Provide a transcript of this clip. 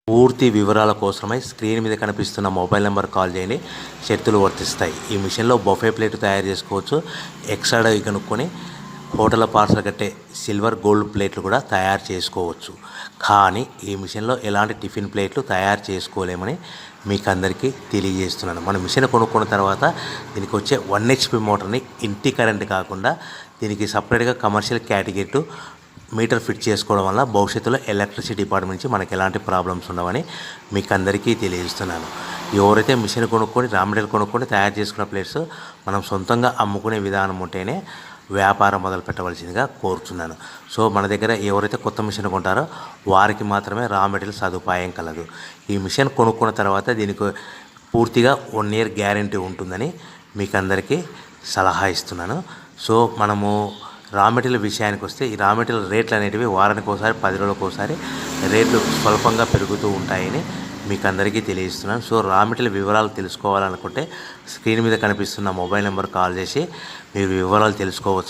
పూర్తి వివరాల కోసమై స్క్రీన్ మీద కనిపిస్తున్న మొబైల్ నెంబర్ కాల్ చేయండి. షరతులు వర్తిస్తాయి. ఈ మిషన్లో బఫే ప్లేట్ తయారు చేసుకోవచ్చు. ఎక్స్ట్రా కనుక్కొని హోటల్ పార్సల్ కట్టే సిల్వర్ గోల్డ్ ప్లేట్లు కూడా తయారు చేసుకోవచ్చు. కానీ ఈ మిషన్లో ఎలాంటి టిఫిన్ ప్లేట్లు తయారు చేసుకోలేమని మీకు అందరికీ తెలియజేస్తున్నాను. మన మిషన్ కొనుక్కున్న తర్వాత దీనికి వచ్చే 1 HP మోటార్ని ఇంటి కరెంట్ కాకుండా దీనికి సపరేట్గా కమర్షియల్ కేటగిరీ మీటర్ ఫిట్ చేసుకోవడం వల్ల భవిష్యత్తులో ఎలక్ట్రిసిటీ డిపార్ట్మెంట్ నుంచి మనకి ఎలాంటి ప్రాబ్లమ్స్ ఉండవని మీకు అందరికీ తెలియజేస్తున్నాను. ఎవరైతే మిషన్ కొనుక్కొని రా మెటీరియల్ కొనుక్కొని తయారు చేసుకున్న ప్లేట్స్ మనం సొంతంగా అమ్ముకునే విధానం ఉంటేనే వ్యాపారం మొదలు పెట్టవలసిందిగా కోరుతున్నాను. సో మన దగ్గర ఎవరైతే కొత్త మిషన్ కొంటారో వారికి మాత్రమే రా మెటీరియల్ సదుపాయం కలదు. ఈ మిషన్ కొనుక్కున్న తర్వాత దీనికి పూర్తిగా 1 year గ్యారంటీ ఉంటుందని మీకు అందరికీ సలహా ఇస్తున్నాను. సో మనము రా మెటీరియల్ విషయానికి వస్తే ఈ రా మెటీరియల్ రేట్లు అనేటివి వారానికి ఒకసారి 10 రోజులకు ఒకసారి రేట్లు స్వల్పంగా పెరుగుతూ ఉంటాయని మీకు అందరికీ తెలియజేస్తున్నాను. సో రా మెటీరియల్ వివరాలు తెలుసుకోవాలనుకుంటే స్క్రీన్ మీద కనిపిస్తున్న మొబైల్ నెంబర్ కాల్ చేసి మీరు వివరాలు తెలుసుకోవచ్చు.